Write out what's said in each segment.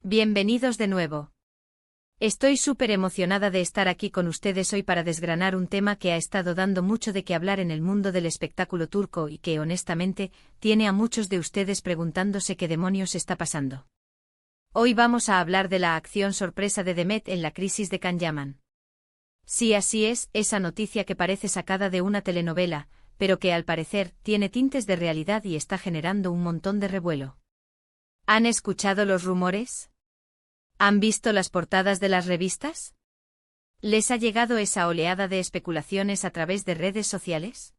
Bienvenidos de nuevo. Estoy súper emocionada de estar aquí con ustedes hoy para desgranar un tema que ha estado dando mucho de qué hablar en el mundo del espectáculo turco y que, honestamente, tiene a muchos de ustedes preguntándose qué demonios está pasando. Hoy vamos a hablar de la acción sorpresa de Demet en la crisis de Can Yaman. Sí, así es, esa noticia que parece sacada de una telenovela, pero que al parecer tiene tintes de realidad y está generando un montón de revuelo. ¿Han escuchado los rumores? ¿Han visto las portadas de las revistas? ¿Les ha llegado esa oleada de especulaciones a través de redes sociales?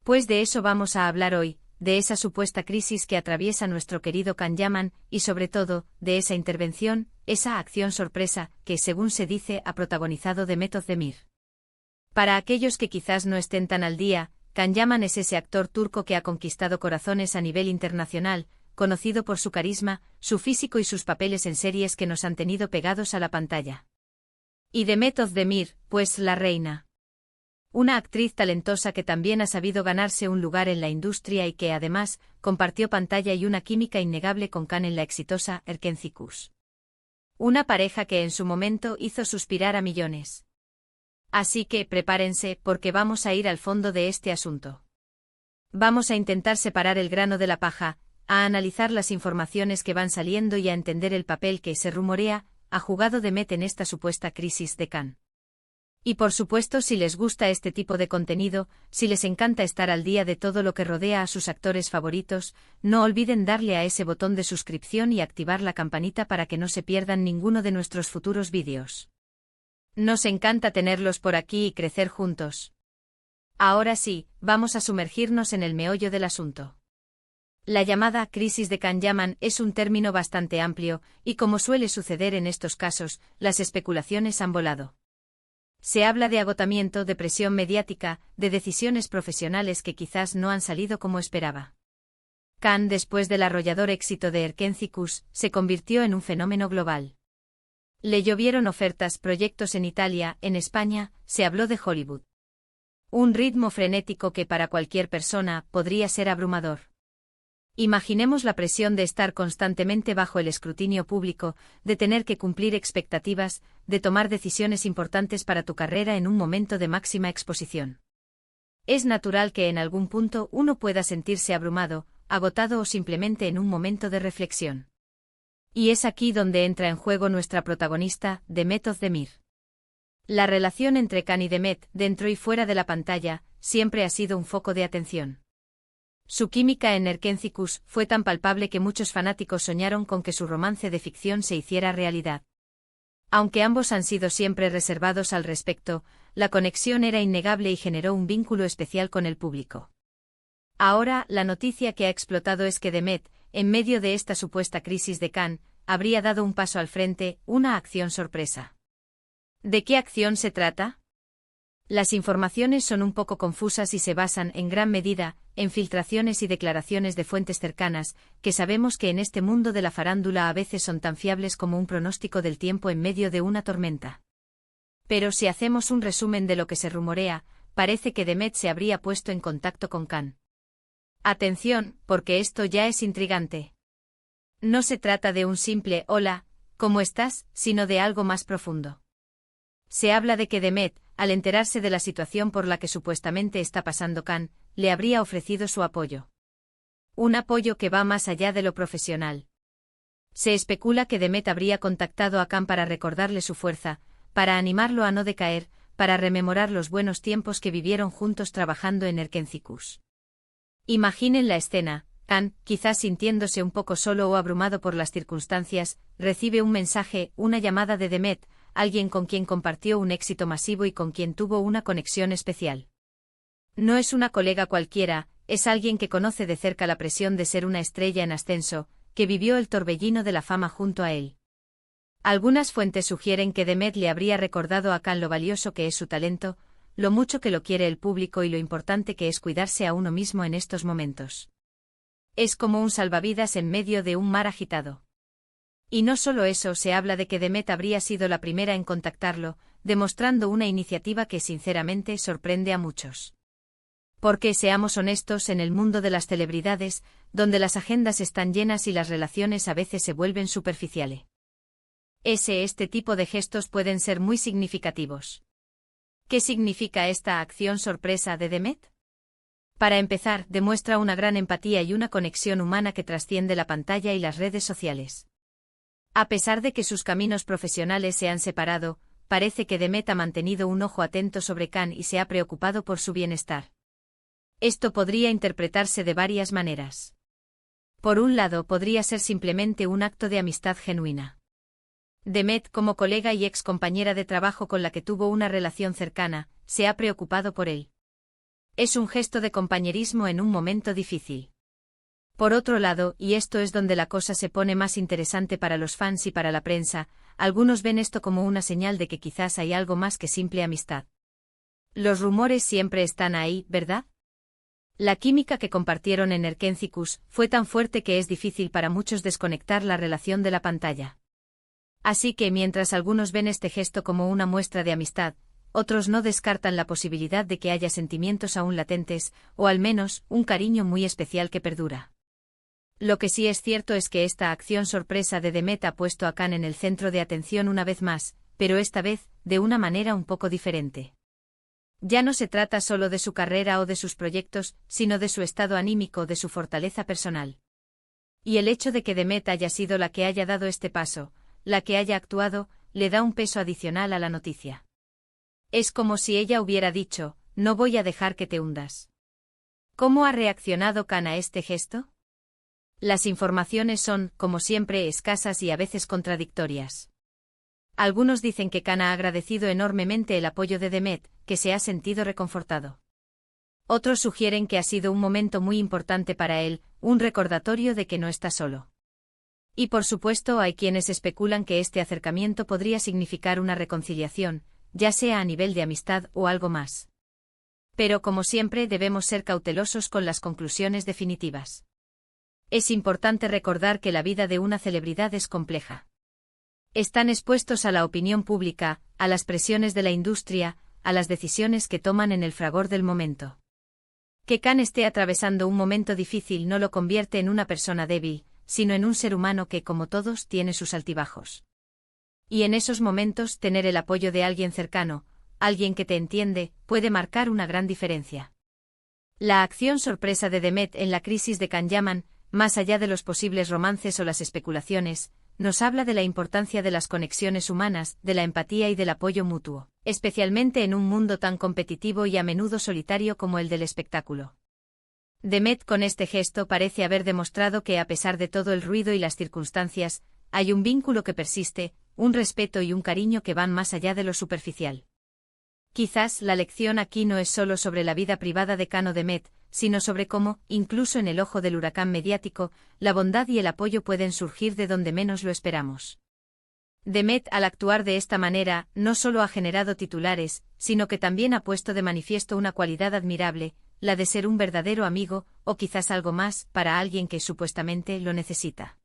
Pues de eso vamos a hablar hoy, de esa supuesta crisis que atraviesa nuestro querido Can Yaman y sobre todo, de esa intervención, esa acción sorpresa, que según se dice ha protagonizado Demet Özdemir. Para aquellos que quizás no estén tan al día, Can Yaman es ese actor turco que ha conquistado corazones a nivel internacional, conocido por su carisma, su físico y sus papeles en series que nos han tenido pegados a la pantalla. Y Demet Özdemir, pues la reina. Una actriz talentosa que también ha sabido ganarse un lugar en la industria y que además compartió pantalla y una química innegable con Can en la exitosa Erkenci-Kuş. Una pareja que en su momento hizo suspirar a millones. Así que prepárense porque vamos a ir al fondo de este asunto. Vamos a intentar separar el grano de la paja, a analizar las informaciones que van saliendo y a entender el papel que se rumorea ha jugado Demet en esta supuesta crisis de Can. Y por supuesto, si les gusta este tipo de contenido, si les encanta estar al día de todo lo que rodea a sus actores favoritos, no olviden darle a ese botón de suscripción y activar la campanita para que no se pierdan ninguno de nuestros futuros vídeos. Nos encanta tenerlos por aquí y crecer juntos. Ahora sí, vamos a sumergirnos en el meollo del asunto. La llamada crisis de Can Yaman es un término bastante amplio, y como suele suceder en estos casos, las especulaciones han volado. Se habla de agotamiento, de presión mediática, de decisiones profesionales que quizás no han salido como esperaba. Can, después del arrollador éxito de Erkenci-Kuş, se convirtió en un fenómeno global. Le llovieron ofertas, proyectos en Italia, en España, se habló de Hollywood. Un ritmo frenético que para cualquier persona podría ser abrumador. Imaginemos la presión de estar constantemente bajo el escrutinio público, de tener que cumplir expectativas, de tomar decisiones importantes para tu carrera en un momento de máxima exposición. Es natural que en algún punto uno pueda sentirse abrumado, agotado o simplemente en un momento de reflexión. Y es aquí donde entra en juego nuestra protagonista, Demet Özdemir. La relación entre Can y Demet, dentro y fuera de la pantalla, siempre ha sido un foco de atención. Su química en Erkenci-Kuş fue tan palpable que muchos fanáticos soñaron con que su romance de ficción se hiciera realidad. Aunque ambos han sido siempre reservados al respecto, la conexión era innegable y generó un vínculo especial con el público. Ahora, la noticia que ha explotado es que Demet, en medio de esta supuesta crisis de Can, habría dado un paso al frente, una acción sorpresa. ¿De qué acción se trata? Las informaciones son un poco confusas y se basan, en gran medida, en filtraciones y declaraciones de fuentes cercanas, que sabemos que en este mundo de la farándula a veces son tan fiables como un pronóstico del tiempo en medio de una tormenta. Pero si hacemos un resumen de lo que se rumorea, parece que Demet se habría puesto en contacto con Can. Atención, porque esto ya es intrigante. No se trata de un simple «Hola, ¿cómo estás?», sino de algo más profundo. Se habla de que Demet, al enterarse de la situación por la que supuestamente está pasando Can, le habría ofrecido su apoyo. Un apoyo que va más allá de lo profesional. Se especula que Demet habría contactado a Can para recordarle su fuerza, para animarlo a no decaer, para rememorar los buenos tiempos que vivieron juntos trabajando en Erkenci-Kuş. Imaginen la escena. Can, quizás sintiéndose un poco solo o abrumado por las circunstancias, recibe un mensaje, una llamada de Demet, alguien con quien compartió un éxito masivo y con quien tuvo una conexión especial. No es una colega cualquiera, es alguien que conoce de cerca la presión de ser una estrella en ascenso, que vivió el torbellino de la fama junto a él. Algunas fuentes sugieren que Demet le habría recordado a Can lo valioso que es su talento, lo mucho que lo quiere el público y lo importante que es cuidarse a uno mismo en estos momentos. Es como un salvavidas en medio de un mar agitado. Y no solo eso, se habla de que Demet habría sido la primera en contactarlo, demostrando una iniciativa que sinceramente sorprende a muchos. Porque seamos honestos, en el mundo de las celebridades, donde las agendas están llenas y las relaciones a veces se vuelven superficiales. Este tipo de gestos pueden ser muy significativos. ¿Qué significa esta acción sorpresa de Demet? Para empezar, demuestra una gran empatía y una conexión humana que trasciende la pantalla y las redes sociales. A pesar de que sus caminos profesionales se han separado, parece que Demet ha mantenido un ojo atento sobre Khan y se ha preocupado por su bienestar. Esto podría interpretarse de varias maneras. Por un lado, podría ser simplemente un acto de amistad genuina. Demet, como colega y ex compañera de trabajo con la que tuvo una relación cercana, se ha preocupado por él. Es un gesto de compañerismo en un momento difícil. Por otro lado, y esto es donde la cosa se pone más interesante para los fans y para la prensa, algunos ven esto como una señal de que quizás hay algo más que simple amistad. Los rumores siempre están ahí, ¿verdad? La química que compartieron en Erkencicus fue tan fuerte que es difícil para muchos desconectar la relación de la pantalla. Así que mientras algunos ven este gesto como una muestra de amistad, otros no descartan la posibilidad de que haya sentimientos aún latentes, o al menos, un cariño muy especial que perdura. Lo que sí es cierto es que esta acción sorpresa de Demet ha puesto a Khan en el centro de atención una vez más, pero esta vez, de una manera un poco diferente. Ya no se trata solo de su carrera o de sus proyectos, sino de su estado anímico, de su fortaleza personal. Y el hecho de que Demet haya sido la que haya dado este paso, la que haya actuado, le da un peso adicional a la noticia. Es como si ella hubiera dicho, no voy a dejar que te hundas. ¿Cómo ha reaccionado Khan a este gesto? Las informaciones son, como siempre, escasas y a veces contradictorias. Algunos dicen que Khan ha agradecido enormemente el apoyo de Demet, que se ha sentido reconfortado. Otros sugieren que ha sido un momento muy importante para él, un recordatorio de que no está solo. Y por supuesto hay quienes especulan que este acercamiento podría significar una reconciliación, ya sea a nivel de amistad o algo más. Pero como siempre debemos ser cautelosos con las conclusiones definitivas. Es importante recordar que la vida de una celebridad es compleja. Están expuestos a la opinión pública, a las presiones de la industria, a las decisiones que toman en el fragor del momento. Que Khan esté atravesando un momento difícil no lo convierte en una persona débil, sino en un ser humano que, como todos, tiene sus altibajos. Y en esos momentos tener el apoyo de alguien cercano, alguien que te entiende, puede marcar una gran diferencia. La acción sorpresa de Demet en la crisis de Can Yaman, más allá de los posibles romances o las especulaciones, nos habla de la importancia de las conexiones humanas, de la empatía y del apoyo mutuo, especialmente en un mundo tan competitivo y a menudo solitario como el del espectáculo. Demet con este gesto parece haber demostrado que a pesar de todo el ruido y las circunstancias, hay un vínculo que persiste, un respeto y un cariño que van más allá de lo superficial. Quizás la lección aquí no es solo sobre la vida privada de Khan o Demet, sino sobre cómo, incluso en el ojo del huracán mediático, la bondad y el apoyo pueden surgir de donde menos lo esperamos. Demet, al actuar de esta manera, no solo ha generado titulares, sino que también ha puesto de manifiesto una cualidad admirable, la de ser un verdadero amigo, o quizás algo más, para alguien que supuestamente lo necesita.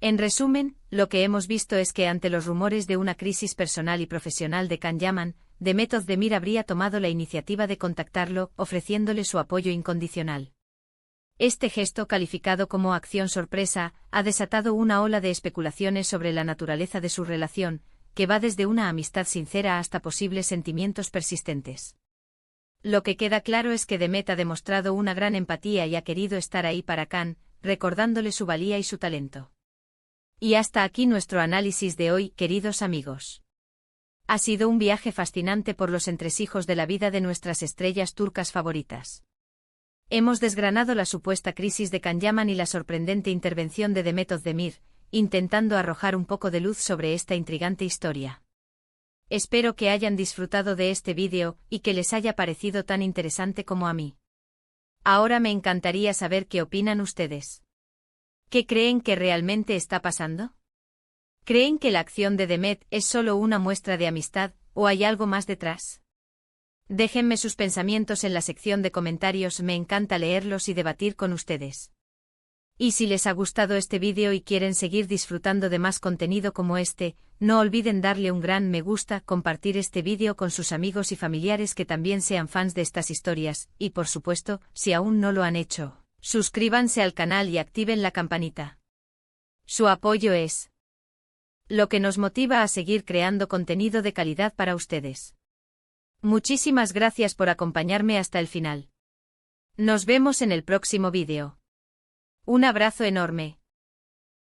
En resumen, lo que hemos visto es que ante los rumores de una crisis personal y profesional de Can Yaman, Demet Özdemir habría tomado la iniciativa de contactarlo, ofreciéndole su apoyo incondicional. Este gesto, calificado como acción sorpresa, ha desatado una ola de especulaciones sobre la naturaleza de su relación, que va desde una amistad sincera hasta posibles sentimientos persistentes. Lo que queda claro es que Demet ha demostrado una gran empatía y ha querido estar ahí para Khan, recordándole su valía y su talento. Y hasta aquí nuestro análisis de hoy, queridos amigos. Ha sido un viaje fascinante por los entresijos de la vida de nuestras estrellas turcas favoritas. Hemos desgranado la supuesta crisis de Can Yaman y la sorprendente intervención de Demet Özdemir, intentando arrojar un poco de luz sobre esta intrigante historia. Espero que hayan disfrutado de este vídeo y que les haya parecido tan interesante como a mí. Ahora me encantaría saber qué opinan ustedes. ¿Qué creen que realmente está pasando? ¿Creen que la acción de Demet es solo una muestra de amistad, o hay algo más detrás? Déjenme sus pensamientos en la sección de comentarios, me encanta leerlos y debatir con ustedes. Y si les ha gustado este vídeo y quieren seguir disfrutando de más contenido como este, no olviden darle un gran me gusta, compartir este vídeo con sus amigos y familiares que también sean fans de estas historias, y por supuesto, si aún no lo han hecho, suscríbanse al canal y activen la campanita. Su apoyo es lo que nos motiva a seguir creando contenido de calidad para ustedes. Muchísimas gracias por acompañarme hasta el final. Nos vemos en el próximo vídeo. Un abrazo enorme.